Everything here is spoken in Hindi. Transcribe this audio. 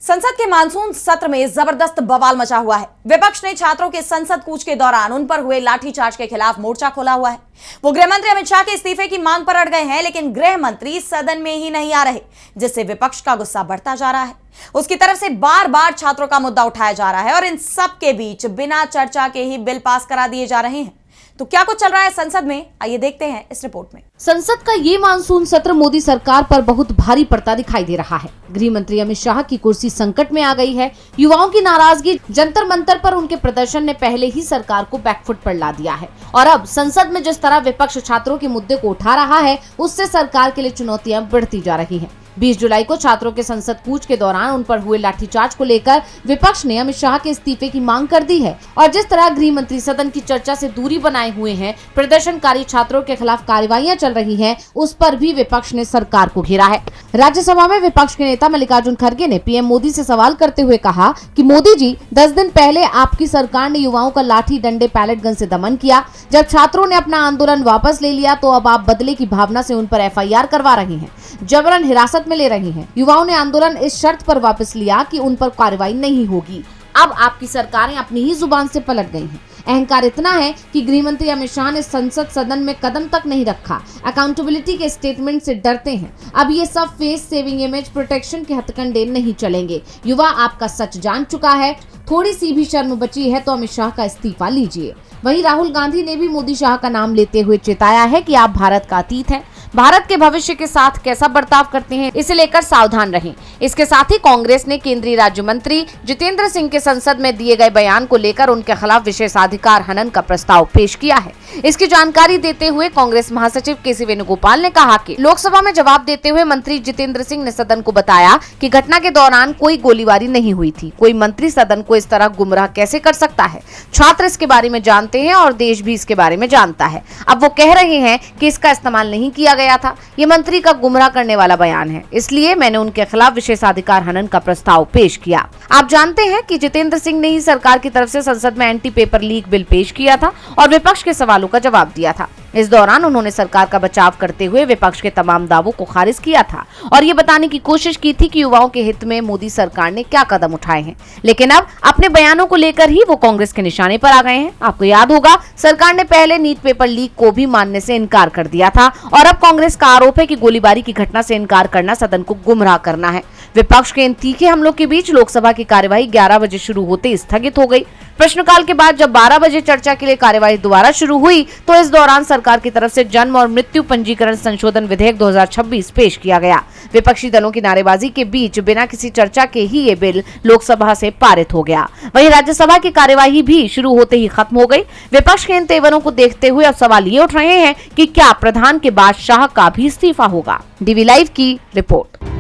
संसद के मानसून सत्र में जबरदस्त बवाल मचा हुआ है। विपक्ष ने छात्रों के संसद कूच के दौरान उन पर हुए लाठीचार्ज के खिलाफ मोर्चा खोला हुआ है। वो गृह मंत्री अमित शाह के इस्तीफे की मांग पर अड़ गए हैं, लेकिन गृह मंत्री सदन में ही नहीं आ रहे, जिससे विपक्ष का गुस्सा बढ़ता जा रहा है। उसकी तरफ से बार बार छात्रों का मुद्दा उठाया जा रहा है और इन सब के बीच बिना चर्चा के ही बिल पास करा दिए जा रहे हैं। तो क्या कुछ चल रहा है संसद में, आइए देखते हैं इस रिपोर्ट में। संसद का ये मानसून सत्र मोदी सरकार पर बहुत भारी पड़ता दिखाई दे रहा है। गृह मंत्री अमित शाह की कुर्सी संकट में आ गई है। युवाओं की नाराजगी, जंतर मंतर पर उनके प्रदर्शन ने पहले ही सरकार को बैकफुट पर ला दिया है और अब संसद में जिस तरह विपक्ष छात्रों के मुद्दे को उठा रहा है, उससे सरकार के लिए चुनौतियां बढ़ती जा रही हैं। 20 जुलाई को छात्रों के संसद कूच के दौरान उन पर हुए लाठीचार्ज को लेकर विपक्ष ने अमित शाह के इस्तीफे की मांग कर दी है और जिस तरह गृह मंत्री सदन की चर्चा से दूरी बनाए हुए हैं, प्रदर्शनकारी छात्रों के खिलाफ कार्रवाइयां चल रही हैं, उस पर भी विपक्ष ने सरकार को घेरा है। राज्यसभा में विपक्ष के नेता मल्लिकार्जुन खड़गे ने पीएम मोदी से सवाल करते हुए कहा कि मोदी जी, 10 दिन पहले आपकी सरकार ने युवाओं का लाठी डंडे पैलेट गन से दमन किया। जब छात्रों ने अपना आंदोलन वापस ले लिया तो अब आप बदले की भावना से उन पर FIR करवा रहे हैं, जबरन हिरासत में ले रही हैं। युवाओं ने आंदोलन इस शर्त पर वापस लिया कि उन पर कार्रवाई नहीं होगी। अब आपकी सरकारें अपनी ही जुबान से पलट गई हैं। अहंकार इतना है कि गृह मंत्री अमित शाह ने संसद सदन में कदम तक नहीं रखा। अकाउंटेबिलिटी के स्टेटमेंट से डरते हैं। अब ये सब फेस सेविंग इमेज प्रोटेक्शन के हथकंडे नहीं चलेंगे। युवा आपका सच जान चुका है। थोड़ी सी भी शर्म बची है तो अमित शाह का इस्तीफा लीजिए। वहीं राहुल गांधी ने भी मोदी शाह का नाम लेते हुए चेताया है कि आप भारत का अतीत हैं। भारत के भविष्य के साथ कैसा बर्ताव करते हैं, इसे लेकर सावधान रहें। इसके साथ ही कांग्रेस ने केंद्रीय राज्य मंत्री जितेंद्र सिंह के संसद में दिए गए बयान को लेकर उनके खिलाफ विशेषाधिकार हनन का प्रस्ताव पेश किया है। इसकी जानकारी देते हुए कांग्रेस महासचिव KC वेणुगोपाल ने कहा कि लोकसभा में जवाब देते हुए मंत्री जितेंद्र सिंह ने सदन को बताया कि घटना के दौरान कोई गोलीबारी नहीं हुई थी। कोई मंत्री सदन को इस तरह गुमराह कैसे कर सकता है? छात्र इसके बारे में जानते हैं और देश भी इसके बारे में जानता है। अब वो कह रहे हैं कि इसका इस्तेमाल नहीं किया गया था। ये मंत्री का गुमराह करने वाला बयान है, इसलिए मैंने उनके खिलाफ विशेषाधिकार हनन का प्रस्ताव पेश किया। आप जानते हैं कि जितेंद्र सिंह ने ही सरकार की तरफ से संसद में एंटी पेपर लीक बिल पेश किया था और विपक्ष के सवालों का जवाब दिया था। इस दौरान उन्होंने सरकार का बचाव करते हुए विपक्ष के तमाम दावों को खारिज किया था और ये बताने की कोशिश की थी कि युवाओं के हित में मोदी सरकार ने क्या कदम उठाए हैं। लेकिन अब अपने बयानों को लेकर ही वो कांग्रेस के निशाने पर आ गए हैं। आपको याद होगा, सरकार ने पहले नीट पेपर लीक को भी मानने से इनकार कर दिया था और अब कांग्रेस का आरोप है कि गोलीबारी की घटना से इनकार करना सदन को गुमराह करना है। विपक्ष के इन तीखे हमलों के बीच लोकसभा की कार्यवाही 11 बजे शुरू होते स्थगित हो गई। प्रश्नकाल के बाद जब 12 बजे चर्चा के लिए कार्यवाही दोबारा शुरू हुई तो इस दौरान सरकार की तरफ से जन्म और मृत्यु पंजीकरण संशोधन विधेयक 2026 पेश किया गया। विपक्षी दलों की नारेबाजी के बीच बिना किसी चर्चा के ही ये बिल लोकसभा से पारित हो गया। वहीं राज्यसभा की कार्यवाही भी शुरू होते ही खत्म हो गई। विपक्ष के इन तेवरों को देखते हुए अब सवाल ये उठ रहे हैं कि क्या प्रधान के बाद शाह का भी इस्तीफा होगा। DV लाइव की रिपोर्ट।